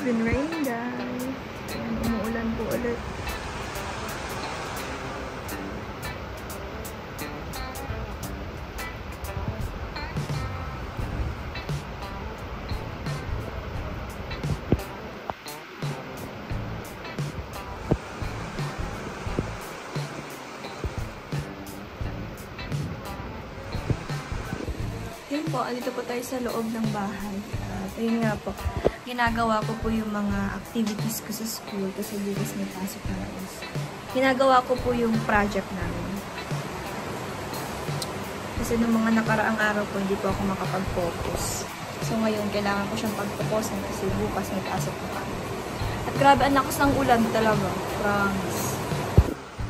been raining, guys. Ayan, umuulan po ulit. Yun po, andito po tayo sa loob ng bahay. Ayun nga po, ginagawa ko po yung mga activities ko sa school kasi bukas may pasok na guys. Ginagawa ko po yung project namin. Kasi nung mga nakaraang araw po, hindi po ako makapag-focus. So ngayon, kailangan ko siyang pag-focusan kasi bukas may pasok na kami. At grabe, ang lakas ng ulan talaga. Promise.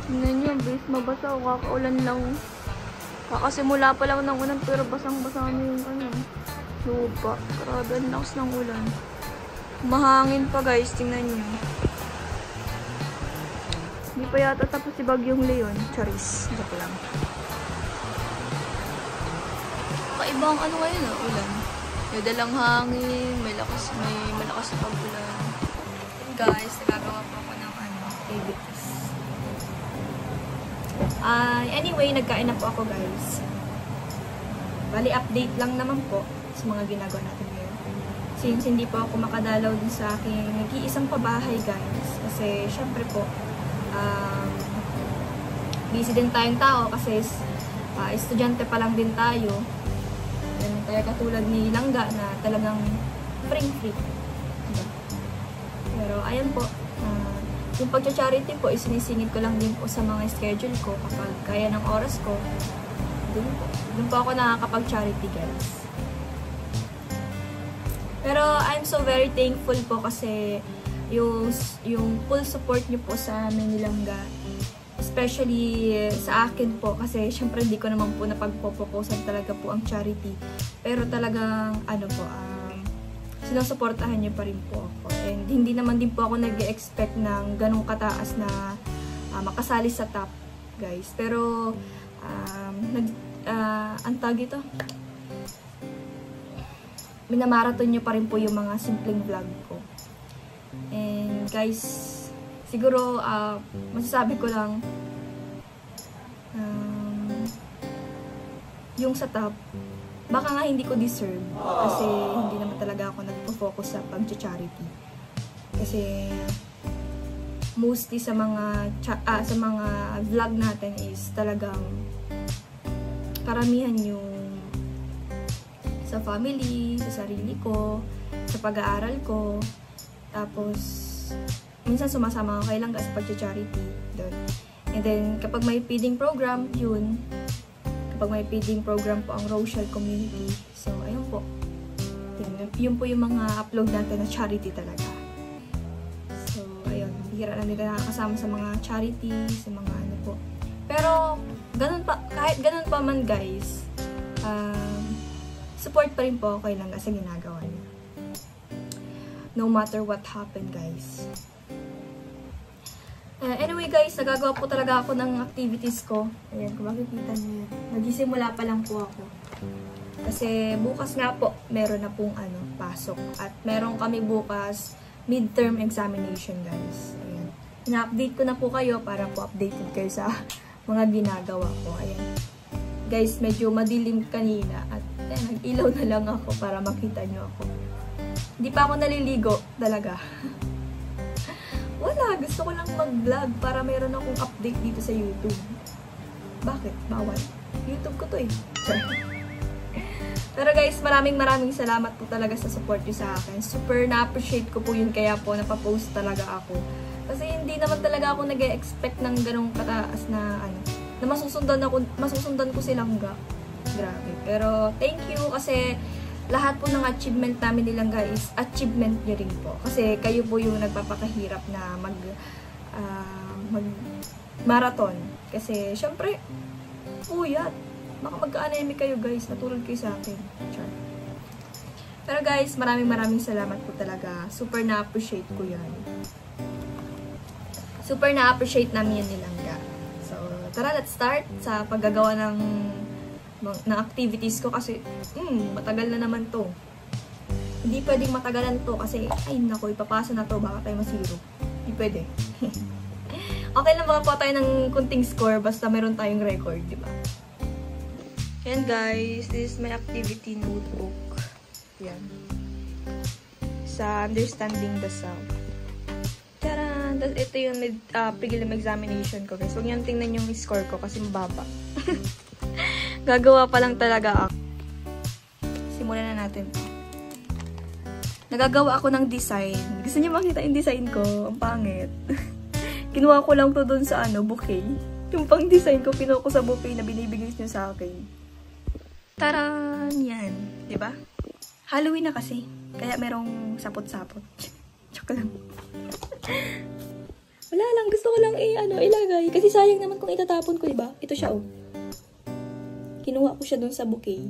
Tingnan nyo, base mabasa. Kakaulan lang. Kakasimula pa lang ng ulan pero basang-basa na yung lupa. Grabe, ang lakas ng ulan. Mahangin pa guys, tingnan nyo. Hindi pa yata tapos si Bagyong Leon. Charis, joke lang. Kaibang ngayon ulan. May dalang hangin, may malakas na pag-ulan. Guys, nagagawa po ako ng activities. Anyway, nagkain na po ako guys. Bali, update lang naman po sa mga ginagawa natin ngayon. Since hindi po ako makadalaw din sa aking nag-iisang pabahay guys. Kasi syempre po, busy din tayong tao kasi estudyante pa lang din tayo. Yan tayo katulad ni Langga na talagang free. Diba? Pero ayan po, yung pagcha-charity po, isinisingit ko lang din po sa mga schedule ko kapag kaya ng oras ko. Doon po ako nakakapag-charity guys. Pero I'm so very thankful po kasi yung full support niyo po sa amin ni Langga. Especially sa akin po kasi syempre hindi ko naman po napagpopokusan talaga po ang charity. Pero talagang sinusuportahan niyo pa rin po ako. And hindi naman din po ako nag-expect ng ganong kataas na makasali sa top, guys. Pero, ang tawag ito, minamarathon niyo pa rin po yung mga simpleng vlog ko. And guys, siguro, masasabi ko lang, yung sa top, baka nga hindi ko deserve kasi hindi naman talaga ako nagpo-focus sa pag-charity. Kasi mostly sa mga vlog natin is talagang karamihan yung sa family, sa sarili ko, sa pag-aaral ko. Tapos minsan sumasama ako kay Langga sa pag-charity doon. And then kapag may feeding program, yun. Pag may feeding program po ang Rochelle community. So, ayun po. Yun po yung mga upload natin na charity talaga. So, ayun. Bihira na nila nakakasama sa mga charity, sa mga ano po. Pero, ganun pa, kahit ganun pa man guys, support pa rin po ako kay Langga sa ginagawa niya. No matter what happened guys. Anyway guys, nagagawa po talaga ako ng activities ko. Ayan, kung makikita niyo yan. Nagsisimula pa lang po ako. Kasi bukas nga po, meron na pong pasok. At meron kami bukas midterm examination guys. Ayan. Ina-update ko na po kayo para po updated kayo sa mga ginagawa ko. Ayan. Guys, medyo madilim kanina. At nag-ilaw na lang ako para makita nyo ako. Hindi pa ako naliligo talaga. Wala, gusto ko lang mag-vlog para meron akong update dito sa YouTube. Bakit? Bawal. YouTube ko to eh. Pero guys, maraming salamat po talaga sa support nyo sa akin. Super na-appreciate ko po yun kaya po napapost talaga ako. Kasi hindi naman talaga ako nag-e-expect ng ganong kataas na na masusundan ko si Langga. Grabe. Pero thank you kasi lahat po ng achievement namin nilang guys, achievement nyo rin po. Kasi kayo po yung nagpapakahirap na mag-marathon. Kasi, syempre, puyat. Baka magka-anemic kayo guys, natulad kayo sa akin. Char. Pero guys, maraming salamat po talaga. Super na-appreciate ko yan. Super na-appreciate namin yan nilang ga. So, tara, let's start sa paggagawa ng activities ko kasi matagal na naman to. Hindi pwedeng matagalan to kasi, ay nako, ipapasa na to, baka tayo masiro. Hindi pwede. Okay lang makakuha tayo ng kunting score basta meron tayong record, di ba? And guys, this is my activity notebook. Yan. Sa understanding the sound. Taran! Ito yung prelim examination ko, guys. Huwag niyo tingnan yung score ko kasi mababa. Gagawa pa lang talaga ako. Simulan na natin. Nagagawa ako ng design. Gusto niyo makita yung design ko? Ang pangit. Kinuha ko lang to dun sa bouquet. Yung pang design ko, kinuha ko sa bouquet na binibigay niyo sa akin. Taran! Yan. Diba? Halloween na kasi. Kaya merong sapot-sapot. Joke lang. Wala lang. Gusto ko lang ilagay. Kasi sayang naman kung itatapon ko, diba? Ito siya, oh. Kinuha ko siya dun sa bouquet.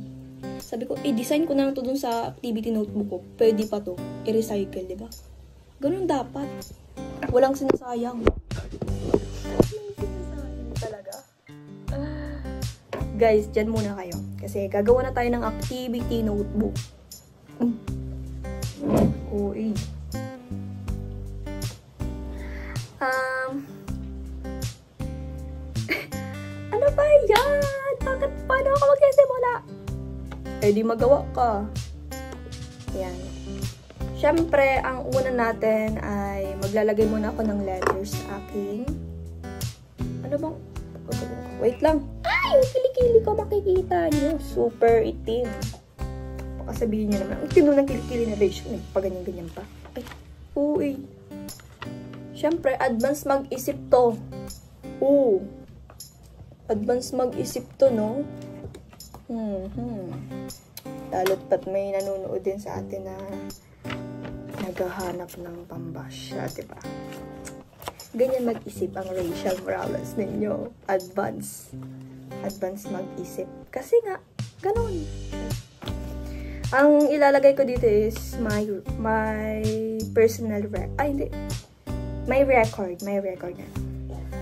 Sabi ko, i-design ko na lang to dun sa activity notebook ko. Pwede pa to. I-recycle, diba? Ganun dapat. Walang sinasayang. Walang sinasayang talaga. Guys, dyan muna kayo. Kasi gagawa na tayo ng activity notebook. Okay. Ano ba yan? Paano ako magsisimula? Eh, di magawa ka. Yan. Siyempre, ang una natin ay maglalagay muna ako ng letters sa aking... Ano bang... Wait lang. Ay, yung kilikili ko makikita niyo. Super itim. Baka sabihin niyo naman, ang tino ng kilikili na ratio. Paganyan-ganyan pa. Ay, uy. Siyempre, advance mag-isip to. Oo. Advance mag-isip to, no? Lalo't pat may nanonood din sa atin na naghahanap ng pambasya, diba? Ganyan mag-isip ang Rachel Morales ninyo. Advance. Advance mag-isip. Kasi nga, ganun. Ang ilalagay ko dito is my personal record. Ay, hindi. My record. My record na.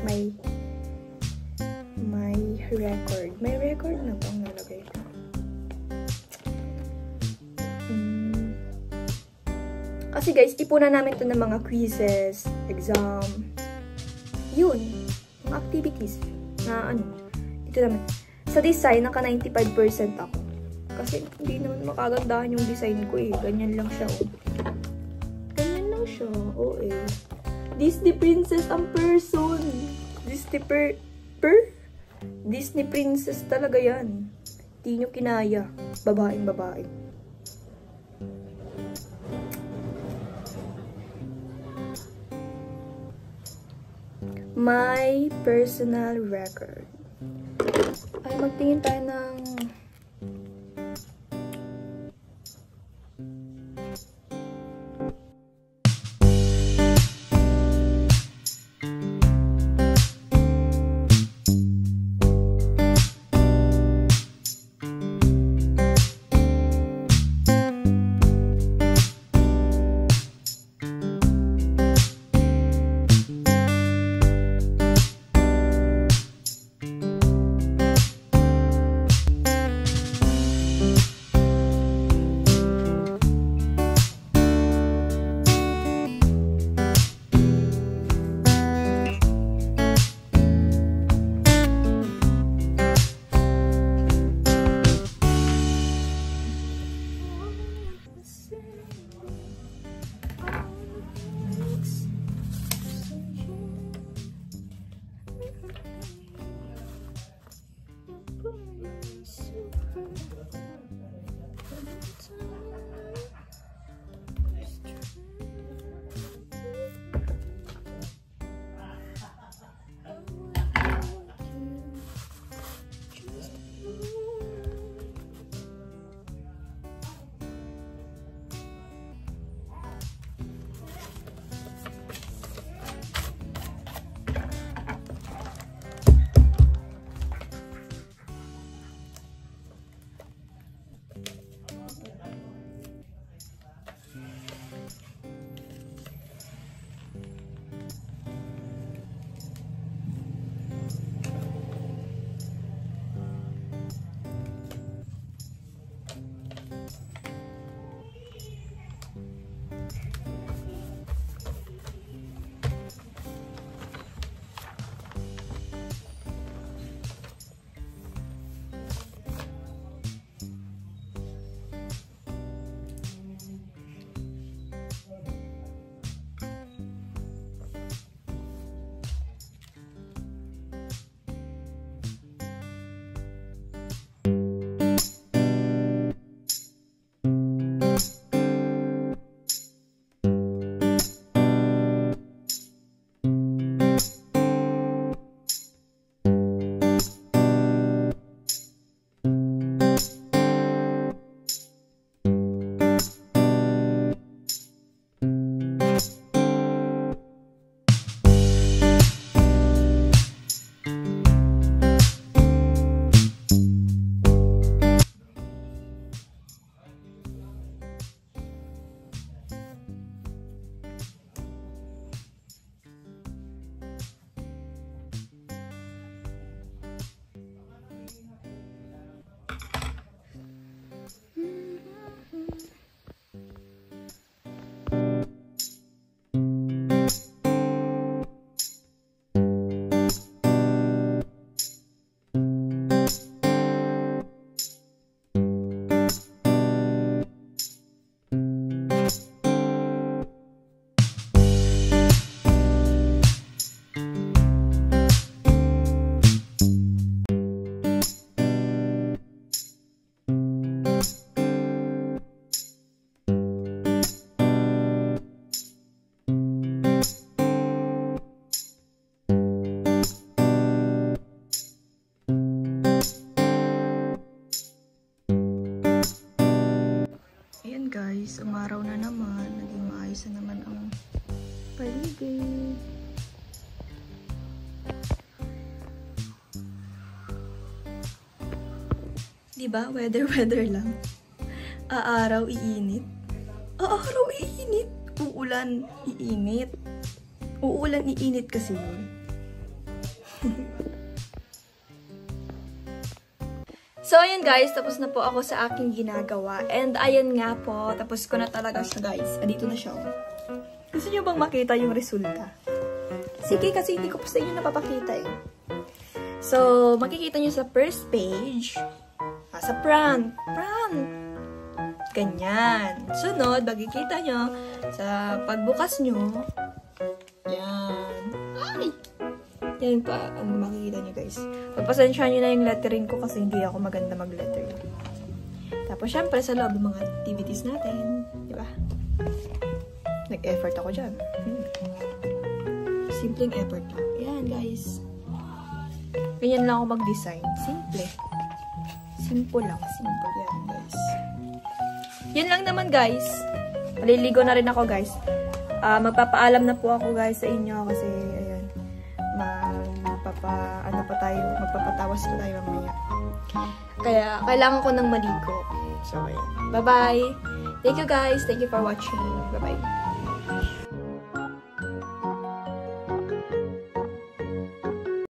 My record. May record na bang nalagay ko? Kasi guys, ipunan namin ito ng mga quizzes, exam, yun, mga activities na ito naman. Sa design, naka 95% ako. Kasi hindi naman makagandahan yung design ko eh. Ganyan lang siya, oh. Ganyan lang siya, oh eh. Disney princess ang person. Disney princess talaga yan. Hindi nyo kinaya. Babaeng babae. My personal record. Ay, magtingin tayo ng... guys, umaraw na naman. Naging maayos na naman ang paligid. Diba? Weather lang. Aaraw, iinit. Aaraw, iinit. Uulan, iinit. Uulan, iinit kasi yun. So, ayun guys, tapos na po ako sa aking ginagawa. And ayan nga po, tapos ko na talaga siya guys. Andito na siya. Gusto nyo bang makita yung resulta? Sige, kasi hindi ko po sa inyo napapakita eh. So, makikita nyo sa first page. Sa front. Ganyan. Sunod, makikita nyo sa pagbukas nyo. Yan. Ay! Yan pa, ang makikita nyo guys. Pagpasensyahan nyo na yung lettering ko kasi hindi ako maganda mag-lettering. Tapos syempre sa loob ng mga activities natin. Diba? Nag-effort ako dyan. Simpleng effort lang. Yan guys. Ganyan lang ako mag-design. Simple. Simple lang. Simple yan guys. Yan lang naman guys. Maliligo na rin ako guys. Magpapaalam na po ako guys sa inyo kasi ayan. Magpapatawas pa tayo mamaya. Kaya kailangan ko ng maligo. So ayan. Bye-bye. Thank you guys. Thank you for watching. Bye-bye.